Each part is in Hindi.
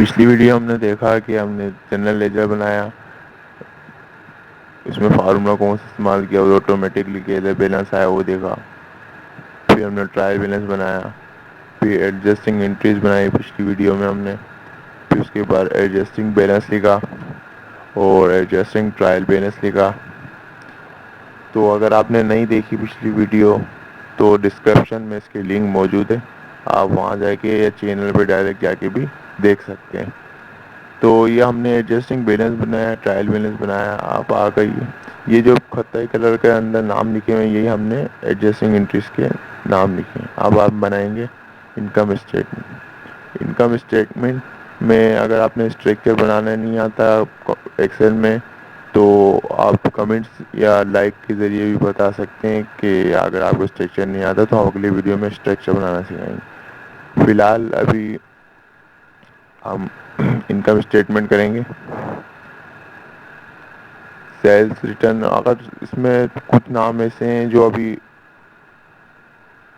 पिछली वीडियो हमने देखा कि हमने जनरल लेजर बनाया, इसमें फार्मूला कौन सा इस्तेमाल किया, वो ऑटोमेटिकली कैसे बैलेंस आया वो देखा। फिर हमने ट्रायल बैलेंस बनाया, फिर एडजस्टिंग एंट्रीज बनाई पिछली वीडियो में हमने। फिर उसके बाद एडजस्टिंग बैलेंस लिखा और एडजस्टिंग ट्रायल बैलेंस लिखा। तो अगर आपने नहीं देखी पिछली वीडियो तो डिस्क्रिप्शन में इसकी लिंक मौजूद है, आप वहाँ जाके या चैनल पे डायरेक्ट जाके भी देख सकते हैं। तो ये हमने एडजस्टिंग बैलेंस बनाया, ट्रायल बैलेंस बनाया। आप आ गई, ये जो खताई कलर के अंदर नाम लिखे हुए हैं यही हमने एडजस्टिंग एंट्रीज के नाम लिखे हैं। अब आप बनाएंगे इनकम स्टेटमेंट। इनकम स्टेटमेंट में अगर आपने स्ट्रक्चर बनाना नहीं आता एक्सेल में तो आप कमेंट्स या लाइक के ज़रिए भी बता सकते हैं कि अगर आपको स्ट्रक्चर नहीं आता तो हम अगली वीडियो में स्ट्रक्चर बनाना सिखाएंगे। फिलहाल अभी हम इनकम स्टेटमेंट करेंगे। सेल्स रिटर्न, अगर इसमें कुछ नाम ऐसे हैं जो अभी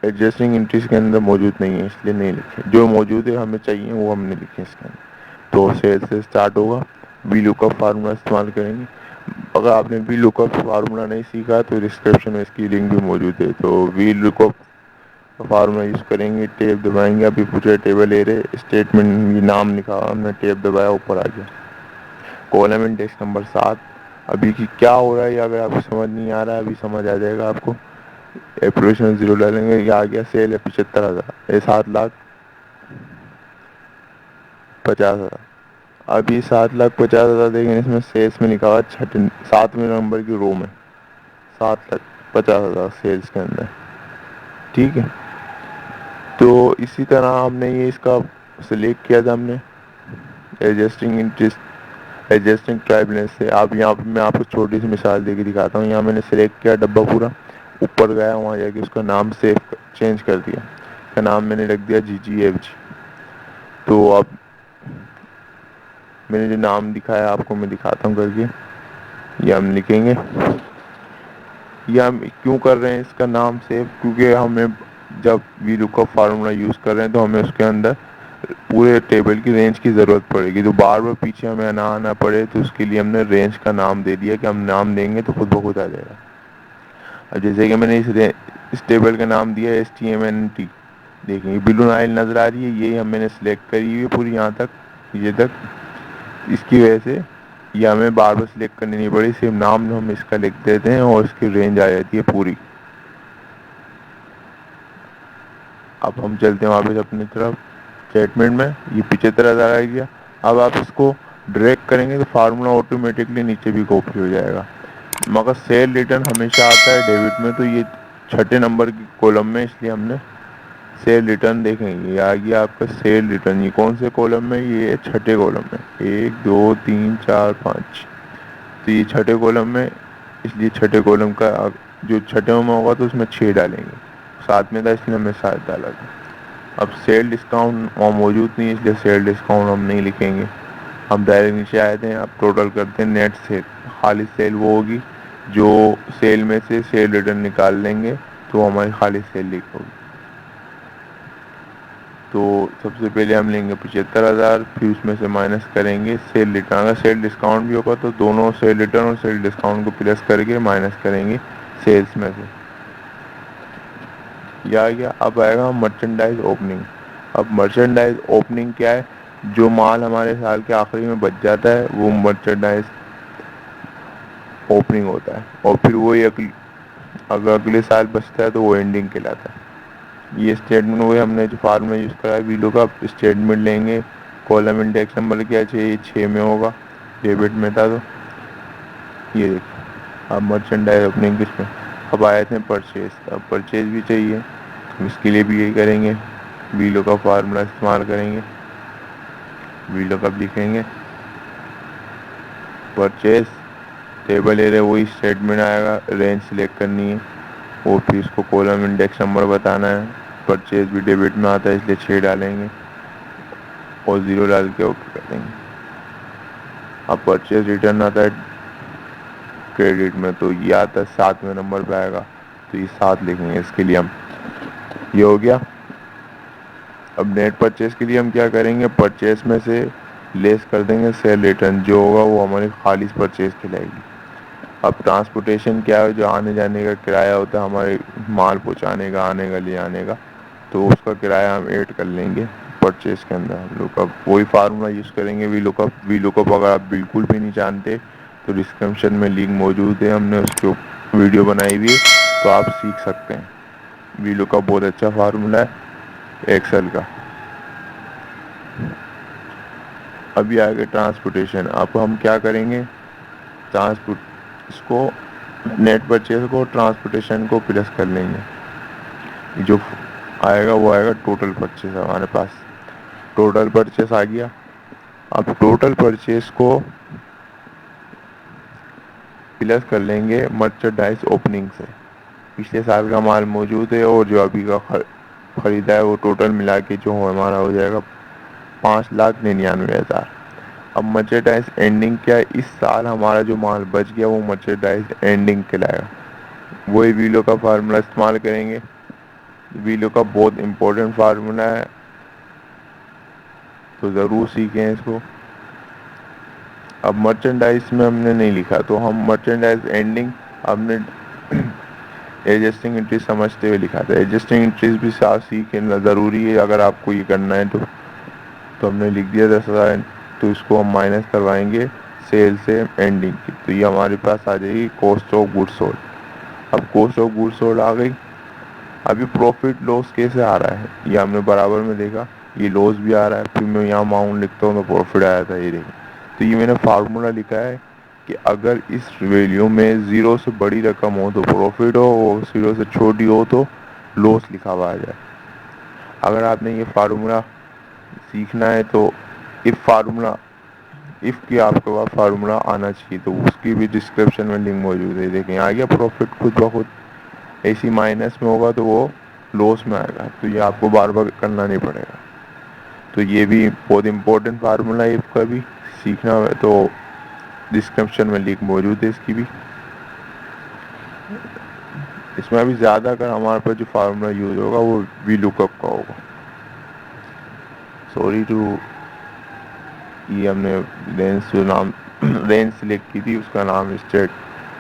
एडजस्टिंग एंट्रीज के अंदर मौजूद नहीं है इसलिए नहीं लिखे, जो मौजूद है हमें चाहिए वो हमने लिखे इसके अंदर। तो सेल्स से स्टार्ट होगा, वी लुकअप फार्मूला इस्तेमाल करेंगे। अगर आपने वी लुकअप फार्मूला नहीं सीखा तो डिस्क्रिप्शन में इसकी लिंक भी मौजूद है। तो वी लुकअप फार्मूला यूज़ करेंगे, टेब दबाएंगे। अभी पूरे टेबल ले रहे स्टेटमेंट, ये नाम लिखा, हमने टेब दबाया, ऊपर आ गया कॉलम इंडेक्स नंबर 7। अभी की क्या हो रहा है ये अगर आपको समझ नहीं आ रहा है, अभी समझ आ जाएगा आपको। एप्रोवेशन 0 डालेंगे, ये आ गया सेल है 75,000, ये 7,50,000। अभी 7,50,000 देखेंगे, इसमें सेल्स में लिखा हुआ छठे 7वें नंबर की रो में 7,50,000 सेल्स के अंदर। ठीक है, तो इसी तरह हमने ये इसका सिलेक्ट किया था हमने एडजस्टिंग इंटरेस्ट एडजस्टिंग ट्राइबलेंस से। आप यहाँ पे मैं आपको छोटी सी मिसाल देके दिखाता हूँ। यहाँ मैंने सिलेक्ट किया डब्बा पूरा, ऊपर गया, वहाँ जाके उसका नाम सेव चेंज कर दिया, उसका नाम मैंने रख दिया GGFG। तो अब मैंने जो नाम दिखाया आपको मैं दिखाता हूँ करके, ये हम लिखेंगे। ये हम क्यों कर रहे हैं इसका नाम सेव, क्योंकि हमें जब वी लुकअप फार्मूला यूज़ कर रहे हैं तो हमें उसके अंदर पूरे टेबल की रेंज की ज़रूरत पड़ेगी, तो बार बार पीछे हमें ना आना पड़े, तो उसके लिए हमने रेंज का नाम दे दिया कि हम नाम देंगे तो खुद ब खुद आ जाएगा। अब जैसे कि मैंने इस टेबल का नाम दिया HTMNT, देखेंगे ब्लू नाइल नज़र आ रही है, यही हम मैंने सेलेक्ट करी हुई है पूरी यहाँ तक, ये तक। इसकी वजह से ये हमें बार बार सिलेक्ट करनी नहीं पड़ी, सिर्फ नाम हम इसका लिख देते हैं और इसकी रेंज आ जाती है पूरी। अब हम चलते हैं वापस अपनी तरफ स्टेटमेंट में, ये 75,000 आ गया। अब आप इसको ड्रैग करेंगे तो फार्मूला ऑटोमेटिकली नीचे भी कॉपी हो जाएगा। मगर सेल रिटर्न हमेशा आता है डेबिट में, तो ये छठे नंबर की कॉलम में, इसलिए हमने सेल रिटर्न देखेंगे। ये आ गया आपका सेल रिटर्न, ये कौन से कॉलम में, ये छठे कॉलम में, 1 2 3 4 5, तो ये छठे कॉलम में, इसलिए छठे कॉलम का जो छठे में होगा तो उसमें 6 डालेंगे, साथ में था इसलिए हमने 7 डाला था। अब सेल डिस्काउंट वहाँ मौजूद नहीं है इसलिए सेल डिस्काउंट हम नहीं लिखेंगे। हम डायरेक्ट नीचे आए थे, अब टोटल करते हैं नेट सेल। खाली सेल वो होगी जो सेल में से सेल रिटर्न निकाल लेंगे तो हमारी खाली सेल लिख होगी। तो सबसे पहले हम लेंगे 75,000, फिर उसमें से माइनस करेंगे सेल रिटर्न। अगर सेल डिस्काउंट भी होगा तो दोनों सेल रिटर्न और सेल डिस्काउंट को प्लस करके माइनस करेंगे सेल्स में से। यह आ गया। अब आएगा मर्चेंडाइज ओपनिंग। अब मर्चेंडाइज ओपनिंग क्या है, जो माल हमारे साल के आखिरी में बच जाता है वो मर्चेंडाइज ओपनिंग होता है, और फिर वही अगर अगले साल बचता है तो वो एंडिंग कहलाता है। ये स्टेटमेंट हुए, हमने जो फार्मूला यूज़ करा है वीलो का। स्टेटमेंट लेंगे, कॉलम इंडेक्स नंबर क्या चाहिए, 6 में होगा, डेबिट में था तो ये देखिए। अब मर्चेंडाइज ओपनिंग किसमें, अब आए थे परचेज, अब परचेज भी चाहिए, इसके लिए भी यही करेंगे, वीलो का फार्मूला इस्तेमाल करेंगे। वीलो का लिखेंगे परचेज, टेबल एरिया वही स्टेटमेंट आएगा, रेंज सिलेक्ट करनी है, और फिर इसको कॉलम इंडेक्स नंबर बताना है। परचेज भी डेबिट में आता है इसलिए 6 डालेंगे और 0 डाल के ओके कर देंगे। अब परचेज रिटर्न आता है क्रेडिट में, तो ये आता है 7वें नंबर पे आएगा, तो ये 7 लिखेंगे इसके लिए हम। ये हो गया। अब नेट परचेज के लिए हम क्या करेंगे, परचेज में से लेस कर देंगे सेल रिटर्न, जो होगा वो हमारी खालिस परचेज कहलाएगी। अब ट्रांसपोर्टेशन क्या है, जो आने जाने का किराया होता है हमारे माल पहुंचाने का, आने का, ले आने का, तो उसका किराया हम ऐड कर लेंगे परचेज के अंदर। हम लोग अब वही फार्मूला यूज़ करेंगे वी लुकअप अगर आप बिल्कुल भी नहीं जानते तो डिस्क्रिप्शन में लिंक मौजूद है, हमने उसके वीडियो बनाई हुई है, तो आप सीख सकते हैं। वी लुकअप बहुत अच्छा फार्मूला है एक्सेल का। अभी आगे ट्रांसपोर्टेशन। अब हम क्या करेंगे, ट्रांसपोर्ट इसको नेट परचेज को ट्रांसपोर्टेशन को प्लस कर लेंगे। जो आएगा वो आएगा टोटल परचेज हमारे पास। टोटल परचेस आ गया। अब टोटल परचेस को प्लस कर लेंगे मर्चेंडाइज ओपनिंग से। पिछले साल का माल मौजूद है और जो अभी का खरीदा है वो टोटल मिला के जो हमारा हो जाएगा 5,99,000। अब मर्चेंडाइज एंडिंग क्या है, इस साल हमारा जो माल बच गया वो मर्चेंडाइज एंडिंग कहलाएगा। वही वीलो का फार्मूला इस्तेमाल करेंगे। वीलो का बहुत इंपॉर्टेंट फार्मूला है, तो ज़रूर सीखें इसको। अब मर्चेंडाइज में हमने नहीं लिखा तो हम मर्चेंडाइज एंडिंग हमने एडजस्टिंग एंट्रीज समझते हुए लिखा था। एडजस्टिंग एंट्रीज भी साथ सीखना ज़रूरी है अगर आपको ये करना है तो हमने लिख दिया 10,000, तो इसको हम माइनस करवाएंगे सेल से एंडिंग की, तो ये हमारे पास आ जाएगी कॉस्ट ऑफ गुड्स सोल्ड। अब कॉस्ट ऑफ गुड्स सोल्ड आ गई। अभी प्रॉफिट लॉस कैसे आ रहा है, ये हमने बराबर में देखा, ये लॉस भी आ रहा है, फिर मैं यहाँ अमाउंट लिखता हूँ तो प्रॉफिट आया था, ये देखिए। तो ये मैंने फार्मूला लिखा है कि अगर इस वैल्यू में ज़ीरो से बड़ी रकम हो तो प्रॉफिट हो और ज़ीरो से छोटी हो तो लॉस लिखा हुआ आ जाए। अगर आपने ये फार्मूला सीखना है तो इफ़ की आपके पास फार्मूला आना चाहिए, तो उसकी भी डिस्क्रिप्शन में लिंक मौजूद है। देखें आ गया प्रॉफिट खुद ब खुद। ऐसी माइनस में होगा तो वो लॉस में आएगा, तो ये आपको बार बार करना नहीं पड़ेगा। तो ये भी बहुत इंपॉर्टेंट फार्मूला है, इसका भी सीखना है तो डिस्क्रिप्शन में लिंक मौजूद है इसकी भी। इसमें अभी ज़्यादा अगर हमारे पास जो फार्मूला यूज़ होगा वो वी लुकअप का होगा। सॉरी टू, ये हमने रेंज जो नाम रेंज सिलेक्ट की थी उसका नाम स्टेट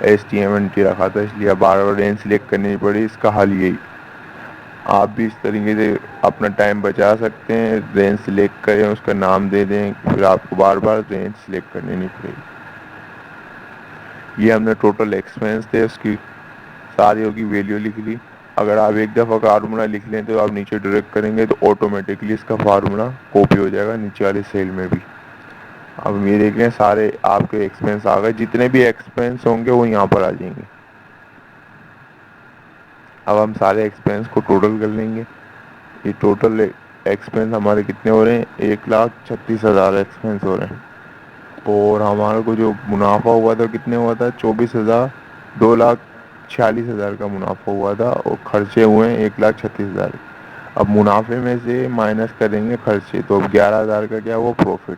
HTML रखा था, इसलिए बार बार रेंज सिलेक्ट करनी पड़ी। इसका हल यही, आप भी इस तरीके से अपना टाइम बचा सकते हैं। रेंज सिलेक्ट करें, उसका नाम दे दें, फिर आपको बार बार रेंज सिलेक्ट करनी नहीं पड़ेगी। ये हमने टोटल एक्सपेंस थे उसकी सारियों की वैल्यू लिख ली। अगर आप एक दफ़ा फार्मूला लिख लें तो आप नीचे डायरेक्ट करेंगे तो ऑटोमेटिकली इसका फार्मूला कॉपी हो जाएगा नीचे वाले सेल में भी। अब ये देख लें सारे आपके एक्सपेंस आ गए, जितने भी एक्सपेंस होंगे वो यहाँ पर आ जाएंगे। अब हम सारे एक्सपेंस को टोटल कर लेंगे। ये टोटल एक्सपेंस हमारे कितने हो रहे हैं, 1,36,000 एक्सपेंस हो रहे हैं। और हमारे को जो मुनाफा हुआ था कितने हुआ था, 24,000, 2,46,000 का मुनाफा हुआ था और खर्चे हुए हैं 1,36,000। अब मुनाफे में से माइनस करेंगे खर्चे, तो अब 11,000 का क्या हुआ प्रॉफिट।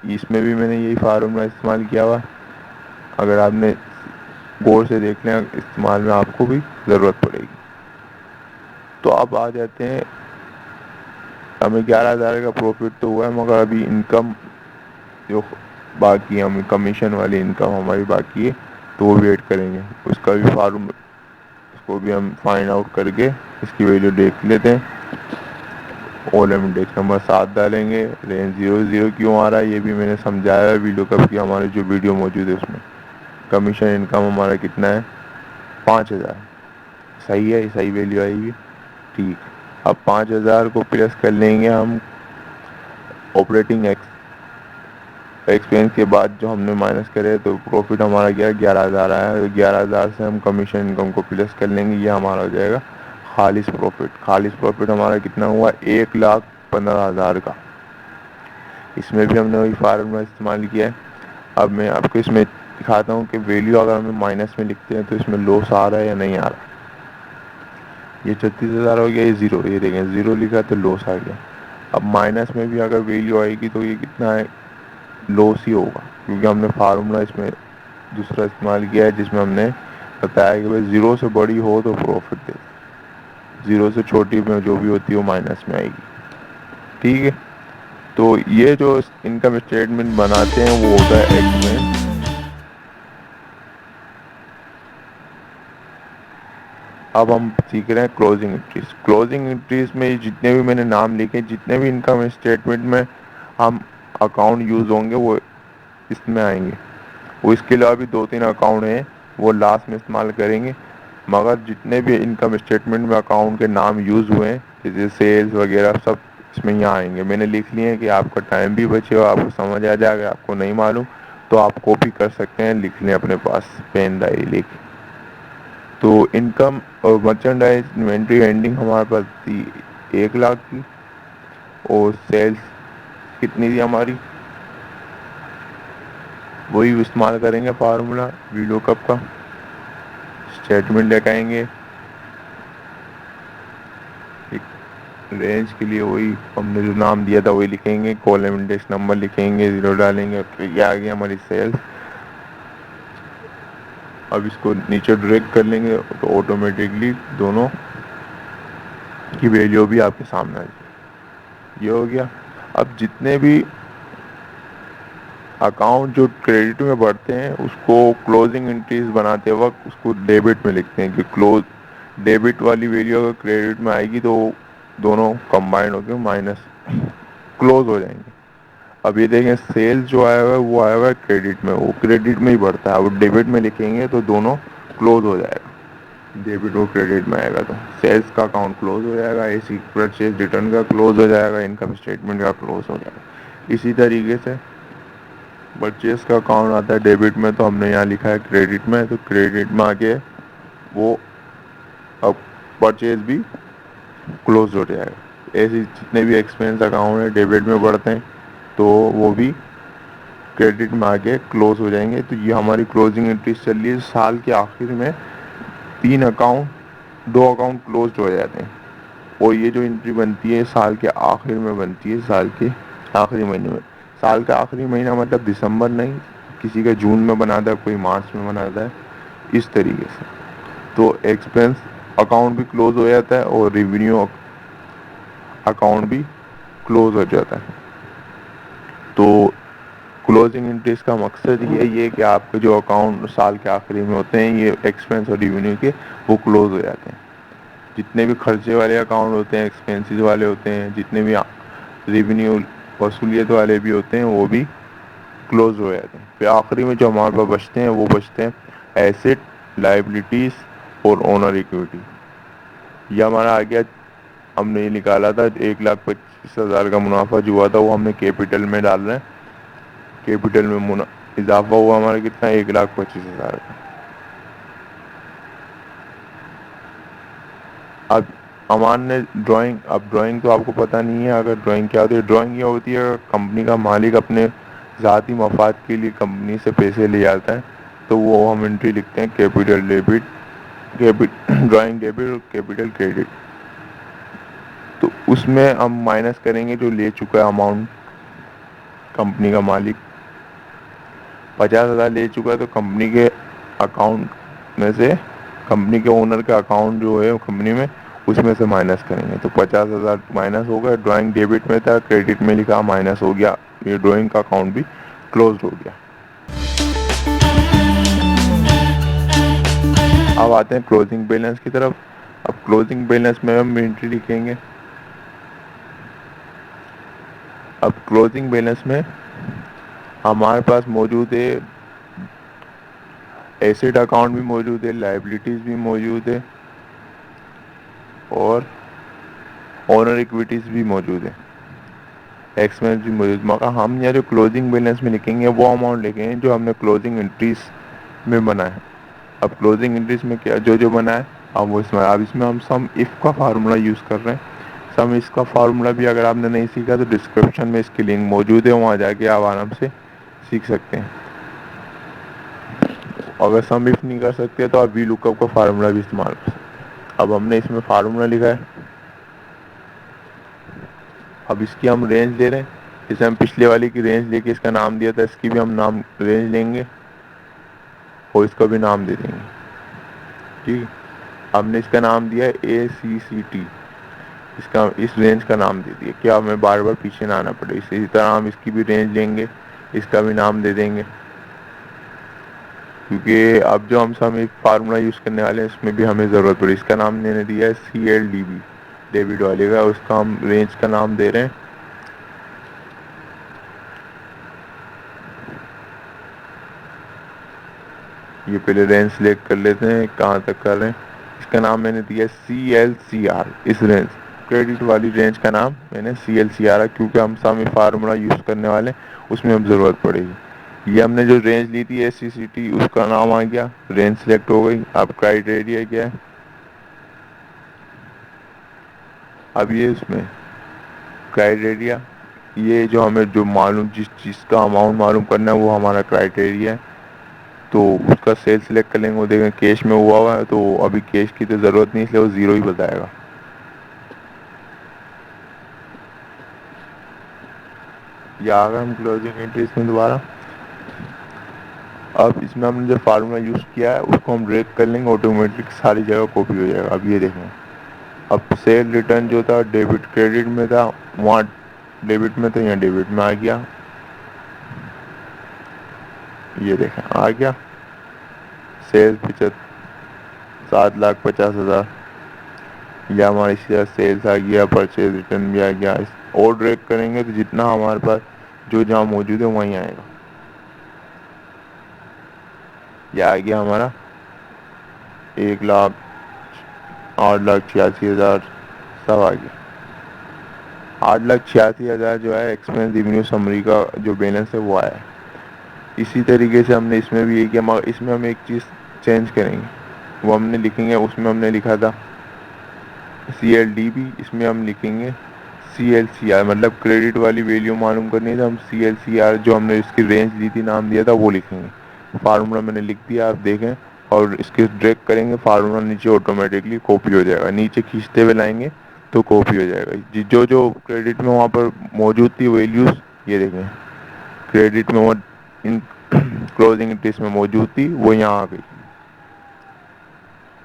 इसमें भी मैंने यही फार्मूला इस्तेमाल किया हुआ। अगर आपने गौर से देख लें, इस्तेमाल में आपको भी ज़रूरत पड़ेगी। तो अब आ जाते हैं, हमें 11,000 का प्रॉफिट तो हुआ है, मगर अभी इनकम जो बाकी है, हमें कमीशन वाली इनकम हमारी बाकी है, तो वो वेट करेंगे। उसका भी फार्म उसको भी हम फाइंड आउट करके इसकी वैल्यू देख लेते हैं। ऑल इंडेक्स नंबर 7 डालेंगे। रेंज 0 0 क्यों आ रहा है ये भी मैंने समझाया है वीडियो कब की, हमारे जो वीडियो मौजूद है उसमें। कमीशन इनकम हमारा कितना है, 5,000। सही है, सही वैल्यू आएगी, ठीक। अब 5,000 को प्लस कर लेंगे हम ऑपरेटिंग एक्सपेंस के बाद जो हमने माइनस करे, तो प्रॉफिट हमारा गया 11,000 आया है। 11,000 से हम कमीशन इनकम को प्लस कर लेंगे, ये हमारा हो जाएगा खालिस प्रॉफिट। खालिस प्रॉफिट हमारा कितना हुआ, 1,15,000 का। इसमें भी हमने वही फार्मूला इस्तेमाल किया है। अब मैं आपको इसमें दिखाता हूँ कि वैल्यू अगर हमें माइनस में लिखते हैं तो इसमें लॉस आ रहा है या नहीं आ रहा। ये 36,000 हो गया, ये ज़ीरो, ये देखें ज़ीरो लिखा तो लॉस आ गया। अब माइनस में भी अगर वैल्यू आएगी तो ये कितना है, लॉस ही होगा, क्योंकि हमने फार्मूला इसमें दूसरा इस्तेमाल किया है जिसमें हमने बताया कि भाई ज़ीरो से बड़ी हो तो प्रॉफिट दे, ज़ीरो से छोटी में जो भी होती है वो माइनस में आएगी। ठीक है। तो ये जो इनकम स्टेटमेंट बनाते हैं वो होता है एक्सपेंस। अब हम सीख रहे हैं क्लोजिंग एंट्रीज। क्लोजिंग एंट्रीज में जितने भी मैंने नाम लिखे, जितने भी इनकम स्टेटमेंट में हम अकाउंट यूज होंगे वो इसमें आएंगे। वो इसके अलावा भी 2-3 अकाउंट हैं वो लास्ट में इस्तेमाल करेंगे, मगर जितने भी इनकम स्टेटमेंट में अकाउंट के नाम यूज हुए हैं जैसे सेल्स वगैरह सब इसमें यहाँ आएंगे। मैंने लिख लिए हैं कि आपका टाइम भी बचेगा, आपको समझ आ जाएगा। आपको नहीं मालूम तो आप कॉपी कर सकते हैं, लिख लें अपने पास पेन डायरी लेके। तो इनकम और मर्चेंडाइज इन्वेंट्री एंडिंग हमारे पास थी 1 लाख की, और सेल्स कितनी थी हमारी, वही इस्तेमाल करेंगे फार्मूला वीडियो कप का। स्टेटमेंट लगाएंगे, एक रेंज के लिए वही हमने जो नाम दिया था वही लिखेंगे, कॉलम इंडेक्स नंबर लिखेंगे, 0 डालेंगे, फिर ये आ गई हमारी सेल्स। अब इसको नीचे ड्रैग कर लेंगे तो ऑटोमेटिकली दोनों की वैल्यू भी आपके सामने आ जाएगी। ये हो गया। अब जितने भी अकाउंट जो क्रेडिट में बढ़ते हैं उसको क्लोजिंग एंट्रीज बनाते वक्त उसको डेबिट में लिखते हैं कि क्लोज डेबिट वाली वैल्यू अगर क्रेडिट में आएगी तो दोनों कंबाइंड होकर माइनस क्लोज हो जाएंगे। अब ये देखें सेल्स जो आया हुआ है वो आया हुआ है क्रेडिट में, वो क्रेडिट में ही बढ़ता है। अब डेबिट में लिखेंगे तो दोनों क्लोज हो जाएगा, डेबिट और क्रेडिट में आएगा तो सेल्स का अकाउंट क्लोज हो जाएगा, ऐसी परचेज रिटर्न का क्लोज हो जाएगा, इनकम स्टेटमेंट का क्लोज हो जाएगा। इसी तरीके से परचेज का अकाउंट आता है डेबिट में तो हमने यहाँ लिखा है क्रेडिट में, तो क्रेडिट में आके वो अब परचेज भी क्लोज हो जाएगा। ऐसे जितने भी एक्सपेंस अकाउंट है डेबिट में बढ़ते हैं तो वो भी क्रेडिट में आके क्लोज हो जाएंगे। तो ये हमारी क्लोजिंग एंट्रीज चल रही है। साल के आखिर में 2 अकाउंट क्लोज हो जाते हैं, और ये जो एंट्री बनती है साल के आखिर में बनती है, साल के आखिरी महीने में। साल का आखिरी महीना मतलब दिसंबर नहीं, किसी का जून में बनाता है, कोई मार्च में बनाता है, इस तरीके से। तो एक्सपेंस अकाउंट भी क्लोज हो जाता है और रेवेन्यू अकाउंट भी क्लोज हो जाता है। तो क्लोजिंग एंट्रीज का मकसद ये है कि आपके जो अकाउंट साल के आखिरी में होते हैं ये एक्सपेंस और रेवेन्यू के वो क्लोज हो जाते हैं। जितने भी खर्चे वाले अकाउंट होते हैं, एक्सपेंसेस वाले होते हैं, जितने भी रेवेन्यू वसूलियत वाले भी होते हैं वो भी क्लोज हो जाते हैं। फिर आखिरी में जो हमारे पास बचते हैं वो बचते हैं एसेट, लाइबिलिटीज और ओनर इक्विटी। ये हमारा आ गया। हमने ये निकाला था 1,25,000 का मुनाफा जो हुआ था वो हमने कैपिटल में डाल रहे हैं। कैपिटल में इजाफा हुआ हमारा कितना, 1,25,000 का। अब अमान ने ड्राइंग, अब ड्राइंग तो आपको पता नहीं है अगर ड्राइंग क्या होती है। ड्राइंग ये होती है कंपनी का मालिक अपने ज़ाती मफाद के लिए कंपनी से पैसे ले आता है तो वो हम एंट्री लिखते हैं कैपिटल डेबिट, ड्राइंग डेबिट और कैपिटल क्रेडिट। तो उसमें हम माइनस करेंगे जो ले चुका है अमाउंट। कंपनी का मालिक 50,000 ले चुका है तो कंपनी के अकाउंट में से, कंपनी के ओनर का अकाउंट जो है कंपनी में उसमें से माइनस करेंगे तो 50,000 माइनस हो गया। ड्राइंग डेबिट में था, क्रेडिट में लिखा माइनस हो गया, ये ड्राइंग का अकाउंट भी क्लोज हो गया। अब आते हैं क्लोजिंग बैलेंस की तरफ। अब क्लोजिंग बैलेंस में हम एंट्री लिखेंगे। अब क्लोजिंग बैलेंस में हमारे पास मौजूद है एसेट अकाउंट भी मौजूद है, लाइबिलिटीज भी मौजूद है और ओनर इक्विटीज भी मौजूद है, एक्सपेंस भी मौजूद। मगर हम यहाँ जो क्लोजिंग बैलेंस में लिखेंगे वो अमाउंट लिखेंगे जो हमने क्लोजिंग एंट्रीज में बना है। अब क्लोजिंग एंट्रीज में क्या जो जो बना है अब वो इसमें, अब इसमें हम सम इफ का फार्मूला यूज़ कर रहे हैं। सम इसका फार्मूला भी अगर आपने नहीं सीखा तो डिस्क्रिप्शन में इसकी लिंक मौजूद है, वहाँ जाके आप आराम से सीख सकते हैं। अगर सम इफ नहीं कर सकते तो आप वी लुकअप का फार्मूला भी इस्तेमाल कर सकते हैं। अब हमने इसमें फार्मूला लिखा है। अब इसकी हम रेंज ले रहे हैं, जैसे हम पिछले वाली की रेंज लेके इसका नाम दिया था, इसकी भी हम नाम रेंज लेंगे और इसका भी नाम दे देंगे। ठीक है, हमने इसका नाम दिया है ACCT। इसका इस रेंज का नाम दे दिया कि हमें बार बार पीछे ना आना पड़े। इसी तरह हम इसकी भी रेंज लेंगे, इसका भी नाम दे देंगे, क्योंकि अब जो हम एक फार्मूला यूज करने वाले हैं इसमें भी हमें जरूरत पड़ी। इसका नाम मैंने दिया है CLDB, डेविड वाले का, उसका हम रेंज का नाम दे रहे हैं। ये पहले रेंज सिलेक्ट कर लेते हैं कहाँ तक कर रहे हैं। इसका नाम मैंने दिया CLCR। इस रेंज क्रेडिट वाली रेंज का नाम मैंने CLCR है, क्योंकि हम सामने फार्मूला यूज करने वाले उसमें हम जरूरत पड़ेगी। ये हमने जो रेंज ली थी SCCT, उसका नाम आ गया, रेंज सिलेक्ट हो गई। अब क्राइटेरिया क्या है, अब ये इसमें क्राइटेरिया, ये जो हमें जो मालूम जिस चीज़ का अमाउंट मालूम करना है वो हमारा क्राइटेरिया है। तो उसका सेल सिलेक्ट कर लेंगे, वो देखें कैश में हुआ है, तो अभी कैश की तो ज़रूरत नहीं, इसलिए वो ज़ीरो ही बताएगा। ये आ गया हम क्लोजिंग एंट्री इसमें दोबारा। अब इसमें हमने जो फार्मूला यूज़ किया है उसको हम ड्रैग कर लेंगे, ऑटोमेटिक सारी जगह कॉपी हो जाएगा। अब ये देखें, अब सेल रिटर्न जो था डेबिट क्रेडिट में था, वहाँ डेबिट में था, यहाँ डेबिट में आ गया। ये देखें आ गया, सेल 7,50,000, या हमारे इसी तरह सेल्स आ गया, परचेज रिटर्न भी आ गया। और ड्रैग करेंगे तो जितना हमारे पास जो जहाँ मौजूद है वहीं आएगा। यह आ गया हमारा 1,08,86,000 सब आ गया। 8,86,000 जो है एक्सपेंस रेवेन्यू समरी का जो बैलेंस है वो आया है। इसी तरीके से हमने इसमें भी ये किया, मगर इसमें हम एक चीज़ चेंज करेंगे, वो हमने लिखेंगे, उसमें हमने लिखा था CLDB, इसमें हम लिखेंगे CLCR, मतलब क्रेडिट वाली वैल्यू मालूम करनी है तो हम CLCR जो हमने इसकी रेंज ली थी नाम दिया था वो लिखेंगे। फार्मूला मैंने लिख दिया, आप देखें, और इसके ड्रैग करेंगे फार्मूला नीचे ऑटोमेटिकली कॉपी हो जाएगा। नीचे खींचते हुए लाएंगे तो कॉपी हो जाएगा। जो जो क्रेडिट में वहाँ पर मौजूद थी वैल्यूज, ये देखें क्रेडिट में वो इन क्लोजिंग इंट्रेस्ट में मौजूद थी वो यहाँ आ गई।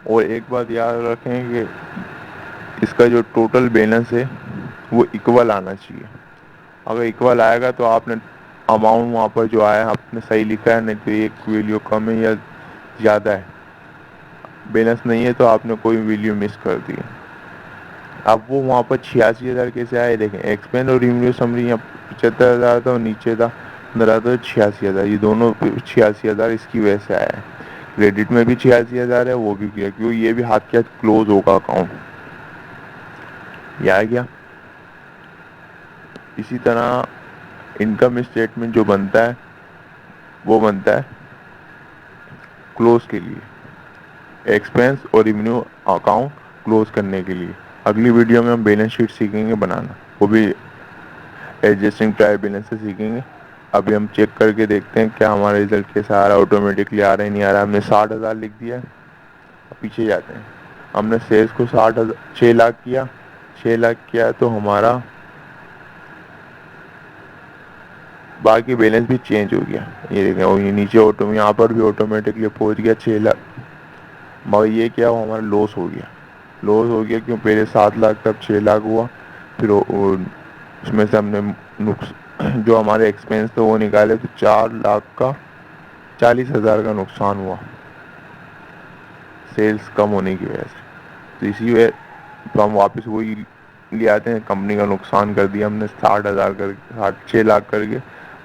और एक बात याद रखें कि इसका जो टोटल बैलेंस है वो इक्वल आना चाहिए। अगर इक्वल आएगा तो आपने अमाउंट वहाँ पर जो आया आपने सही लिखा है, नहीं तो एक वैल्यू कम है या ज़्यादा है। बैलेंस नहीं है तो आपने कोई वैल्यू मिस कर दी। अब वो वहाँ पर 86,000 कैसे आए, देखें एक्सपेंस और रेवेन्यू समरी यहाँ 75,000 था और नीचे था 15 था 86,000, ये दोनों 86,000 इसकी वजह से आया है। क्रेडिट में भी 86,000 है, वो भी किया क्योंकि ये भी हाथ के हाथ क्लोज होगा अकाउंट। ये आ गया। इसी तरह इनकम स्टेटमेंट जो बनता है वो बनता है क्लोज के लिए, एक्सपेंस और रेवेन्यू अकाउंट क्लोज करने के लिए। अगली वीडियो में हम बैलेंस शीट सीखेंगे बनाना, वो भी एडजस्टिंग ट्रायल बैलेंस से सीखेंगे। अभी हम चेक करके देखते हैं क्या हमारा रिजल्ट कैसा आ रहा है, ऑटोमेटिकली आ रहा है नहीं आ रहा है। हमने 60,000 लिख दिया है। पीछे जाते हैं, हमने सेल्स को 6 लाख किया, 6 लाख किया तो हमारा बाकी बैलेंस भी चेंज हो गया। ये देखें, और ये नीचे यहाँ पर भी ऑटोमेटिकली पहुंच गया 6 लाख। मगर ये क्या हुआ, हमारा लॉस हो गया। लॉस हो गया क्यों, पहले 7 लाख तब 6 लाख हुआ, फिर उसमें से हमने नुक्स जो हमारे एक्सपेंस थे वो निकाले तो 4 लाख का 40,000 का नुकसान हुआ सेल्स कम होने की वजह से। तो इसी वजह तो हम वापस वही ले आते हैं, कंपनी का नुकसान कर दिया हमने 60,000 कर 6 लाख करके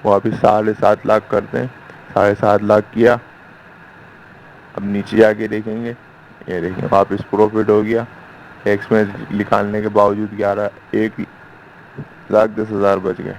वापस 7.5 लाख करते हैं। 7.5 लाख किया। अब नीचे जाके देखेंगे, ये देखें वापस प्रॉफिट हो गया। एक्सपेंस निकालने के बावजूद 1,10,000 बच गए।